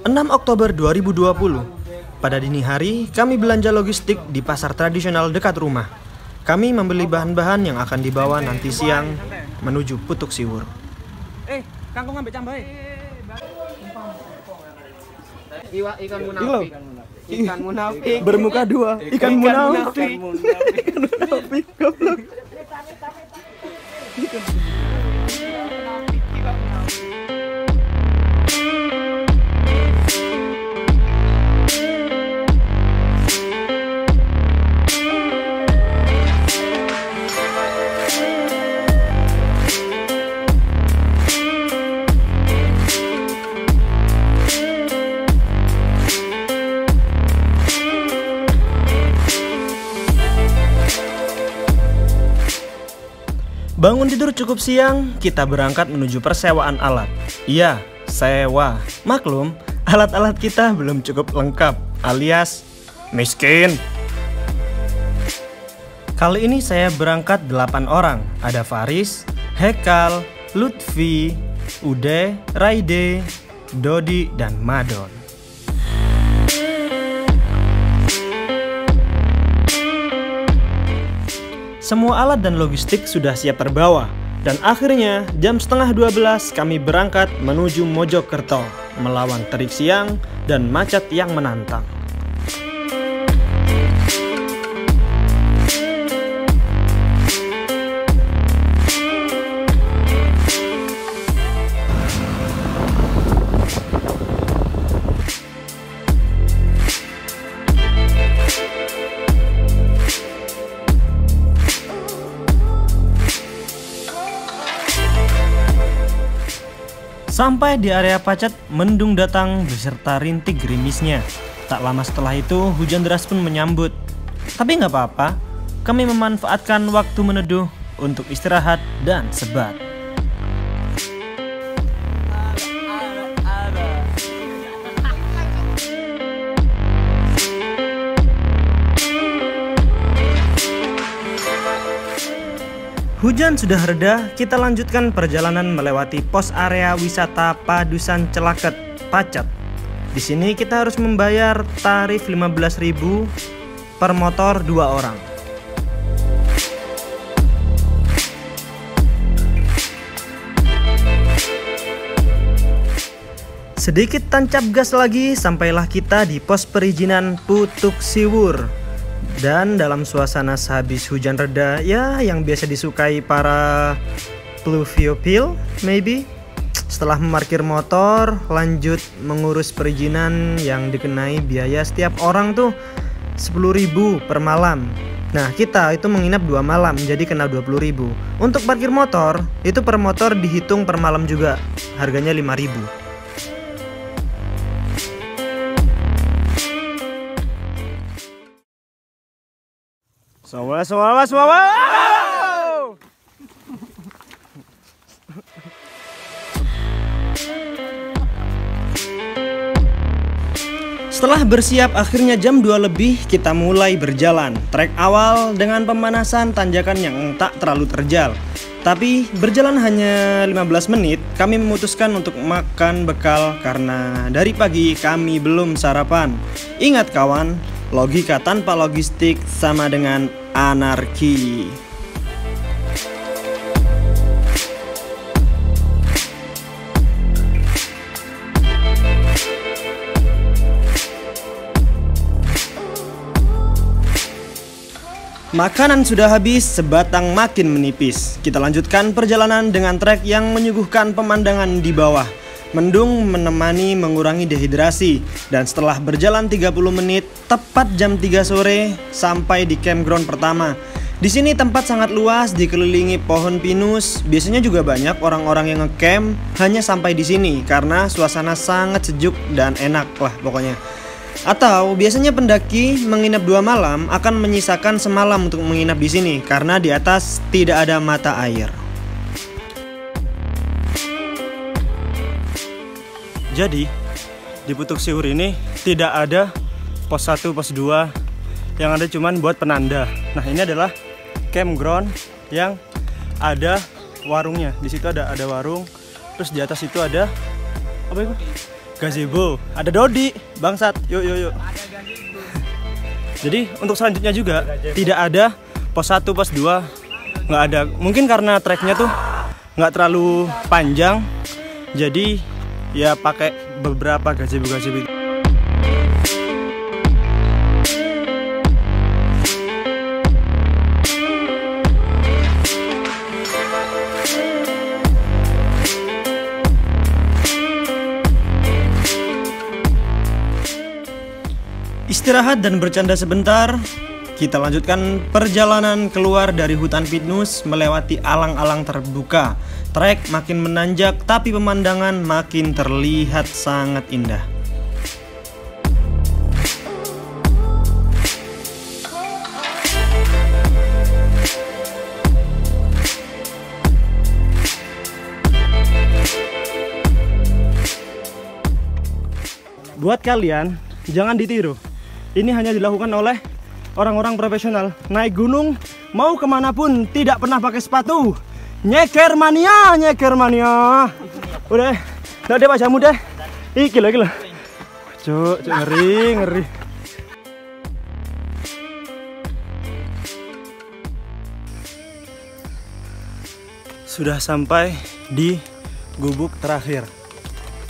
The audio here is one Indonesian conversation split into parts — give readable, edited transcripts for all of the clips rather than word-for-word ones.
6 Oktober 2020. Pada dini hari, kami belanja logistik di pasar tradisional dekat rumah. Kami membeli bahan-bahan yang akan dibawa nanti siang menuju Putuk Siwur. Kangkung ambek cambai. Ikan munafik. Ikan munafik. Bermuka dua, ikan munafik. Ikan munafik, goblok. Bangun tidur cukup siang, kita berangkat menuju persewaan alat. Iya, sewa. Maklum, alat-alat kita belum cukup lengkap, alias miskin. Kali ini saya berangkat 8 orang. Ada Faris, Hekal, Lutfi, Ude, Raide, Dodi, dan Madon. Semua alat dan logistik sudah siap terbawa. Dan akhirnya jam setengah 12 kami berangkat menuju Mojokerto, melawan terik siang dan macet yang menantang. Sampai di area Pacet, mendung datang beserta rintik gerimisnya. Tak lama setelah itu, hujan deras pun menyambut. Tapi nggak apa-apa, kami memanfaatkan waktu meneduh untuk istirahat dan sebat. Hujan sudah reda, kita lanjutkan perjalanan melewati pos area wisata Padusan Celaket, Pacet. Di sini kita harus membayar tarif 15.000 per motor 2 orang. Sedikit tancap gas lagi, sampailah kita di pos perizinan Putuk Siwur. Dan dalam suasana sehabis hujan reda, ya yang biasa disukai para pluviophile, maybe. Setelah memarkir motor, lanjut mengurus perizinan yang dikenai biaya setiap orang tuh 10.000 per malam. Nah kita itu menginap 2 malam, jadi kena 20.000. Untuk parkir motor, itu per motor dihitung per malam juga, harganya 5.000. Semua. Setelah bersiap, akhirnya jam 2 lebih kita mulai berjalan. Trek awal dengan pemanasan tanjakan yang tak terlalu terjal. Tapi berjalan hanya 15 menit, kami memutuskan untuk makan bekal karena dari pagi kami belum sarapan. Ingat kawan, logika tanpa logistik sama dengan anarki. Makanan sudah habis, sebatang makin menipis. Kita lanjutkan perjalanan dengan trek yang menyuguhkan pemandangan di bawah. Mendung menemani mengurangi dehidrasi. Dan setelah berjalan 30 menit, tepat jam 3 sore sampai di campground pertama. Di sini tempat sangat luas, dikelilingi pohon pinus. Biasanya juga banyak orang-orang yang ngecamp hanya sampai di sini karena suasana sangat sejuk dan enak lah pokoknya. Atau biasanya pendaki menginap 2 malam akan menyisakan semalam untuk menginap di sini karena di atas tidak ada mata air. Jadi di Putuk Siwur ini tidak ada pos 1, pos 2, yang ada cuman buat penanda. Nah ini adalah campground yang ada warungnya. Di situ ada warung, terus di atas itu ada apa itu? gazebo. Ada Dodi, bangsat. Yuk. Jadi untuk selanjutnya juga tidak ada pos 1, pos 2. Nggak ada. Mungkin karena treknya tuh nggak terlalu panjang. Jadi ya pakai beberapa gazebo itu. Istirahat dan bercanda sebentar, kita lanjutkan perjalanan keluar dari hutan pinus melewati alang-alang terbuka. Trek makin menanjak tapi pemandangan makin terlihat sangat indah. Buat kalian, jangan ditiru. Ini hanya dilakukan oleh orang-orang profesional. Naik gunung, mau kemanapun tidak pernah pakai sepatu. Nyeker mania. Udah deh Pak Jamu deh. Iki loh. Cuk, ngeri. Sudah sampai di gubuk terakhir.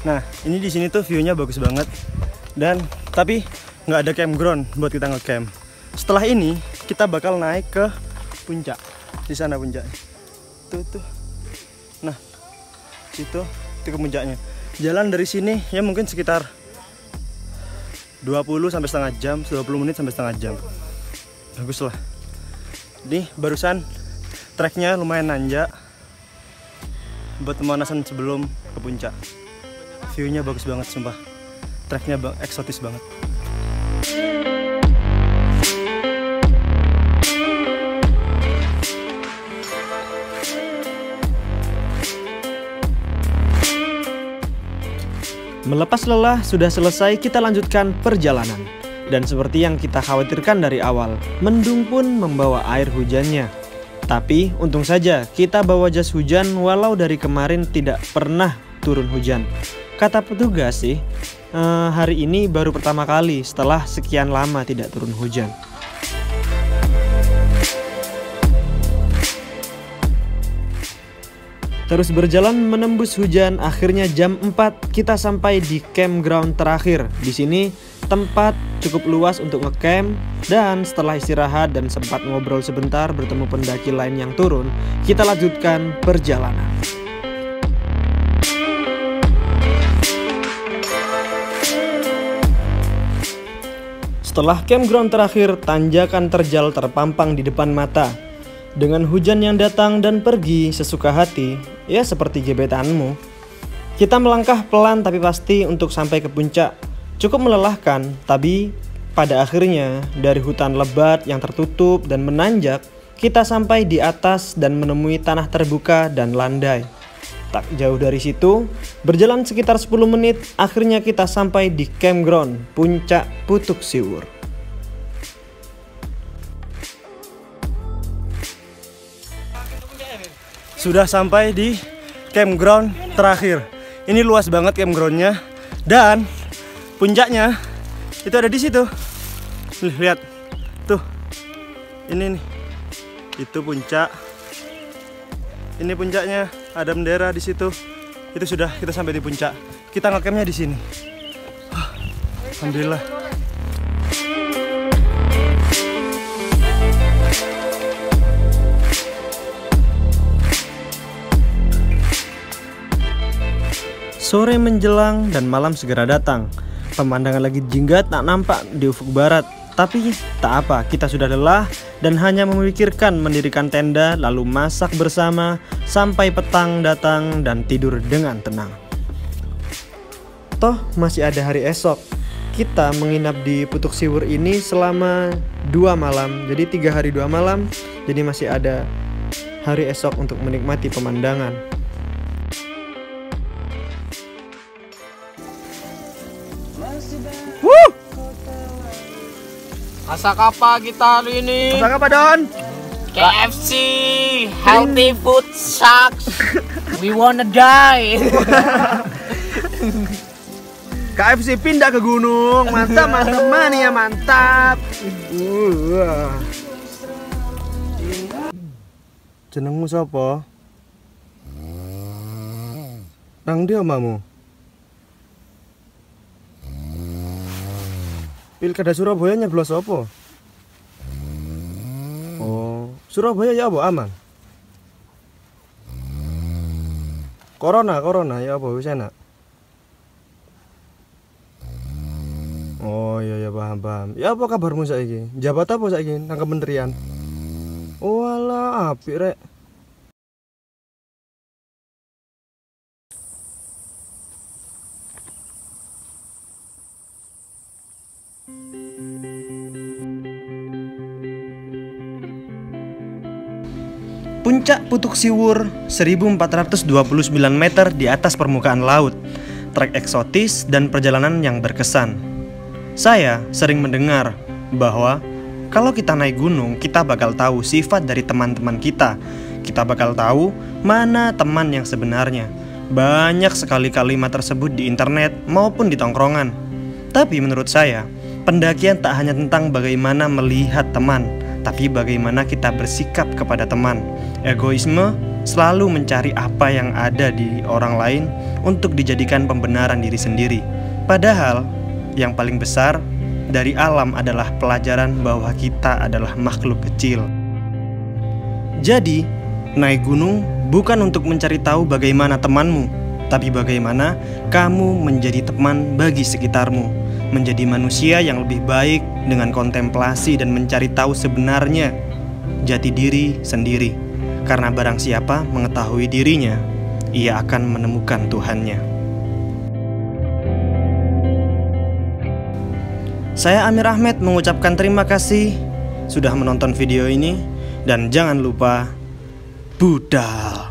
Nah, ini di sini tuh view-nya bagus banget. Dan tapi nggak ada campground buat kita ngecamp. Setelah ini kita bakal naik ke puncak. Di sana puncaknya. Tuh. Nah, itu ke puncaknya. Jalan dari sini ya mungkin sekitar 20 sampai setengah jam, 20 menit sampai setengah jam. Bagus lah. Ini barusan treknya lumayan nanjak. Buat pemanasan sebelum ke puncak. View-nya bagus banget sumpah. Treknya eksotis banget. Melepas lelah sudah selesai, kita lanjutkan perjalanan. Dan seperti yang kita khawatirkan dari awal, mendung pun membawa air hujannya. Tapi untung saja kita bawa jas hujan walau dari kemarin tidak pernah turun hujan. Kata petugas sih, hari ini baru pertama kali setelah sekian lama tidak turun hujan. Terus berjalan menembus hujan, akhirnya jam 4 kita sampai di campground terakhir. Di sini tempat cukup luas untuk ngecamp, dan setelah istirahat dan sempat ngobrol sebentar bertemu pendaki lain yang turun, kita lanjutkan perjalanan. Setelah campground terakhir, tanjakan terjal terpampang di depan mata. Dengan hujan yang datang dan pergi sesuka hati, ya seperti gebetanmu. Kita melangkah pelan tapi pasti untuk sampai ke puncak. Cukup melelahkan, tapi pada akhirnya dari hutan lebat yang tertutup dan menanjak, kita sampai di atas dan menemui tanah terbuka dan landai. Tak jauh dari situ, berjalan sekitar 10 menit, akhirnya kita sampai di campground Puncak Putuk Siwur. Sudah sampai di campground terakhir. Ini luas banget campgroundnya, dan puncaknya itu ada di situ. Lihat, tuh, ini nih, itu puncak. Ini puncaknya, ada bendera di situ. Itu sudah kita sampai di puncak. Kita ngecampnya di sini. Alhamdulillah. Sore menjelang dan malam segera datang. Pemandangan lagi jingga tak nampak di ufuk barat. Tapi tak apa, kita sudah lelah dan hanya memikirkan mendirikan tenda lalu masak bersama sampai petang datang dan tidur dengan tenang. Toh masih ada hari esok. Kita menginap di Putuk Siwur ini selama 2 malam. Jadi 3 hari 2 malam. Jadi masih ada hari esok untuk menikmati pemandangan. Masak apa kita hari ini? Masak apa, Don? KFC, healthy food sucks. We wanna die. KFC pindah ke gunung. Mantap, mantap mania, mantap. Jenengmu sapa? Nang ndi omamu? Pilkada Surabaya nyeblos apa? Oh, Surabaya ya apa aman? Corona ya apa wis enak? Oh iya paham. Ya apa kabarmu saiki? Jabat apa saiki nang kementerian? Oh alah apik rek. Puncak Putuk Siwur 1429 meter di atas permukaan laut. Trek eksotis dan perjalanan yang berkesan. Saya sering mendengar bahwa kalau kita naik gunung, kita bakal tahu sifat dari teman-teman kita. Kita bakal tahu mana teman yang sebenarnya. Banyak sekali kalimat tersebut di internet maupun di tongkrongan. Tapi menurut saya, pendakian tak hanya tentang bagaimana melihat teman, tapi bagaimana kita bersikap kepada teman. Egoisme selalu mencari apa yang ada di orang lain untuk dijadikan pembenaran diri sendiri. Padahal yang paling besar dari alam adalah pelajaran bahwa kita adalah makhluk kecil. Jadi, naik gunung bukan untuk mencari tahu bagaimana temanmu, tapi bagaimana kamu menjadi teman bagi sekitarmu, menjadi manusia yang lebih baik dengan kontemplasi dan mencari tahu sebenarnya jati diri sendiri. Karena barang siapa mengetahui dirinya, ia akan menemukan Tuhannya. Saya Amir Ahmed mengucapkan terima kasih sudah menonton video ini. Dan jangan lupa budal.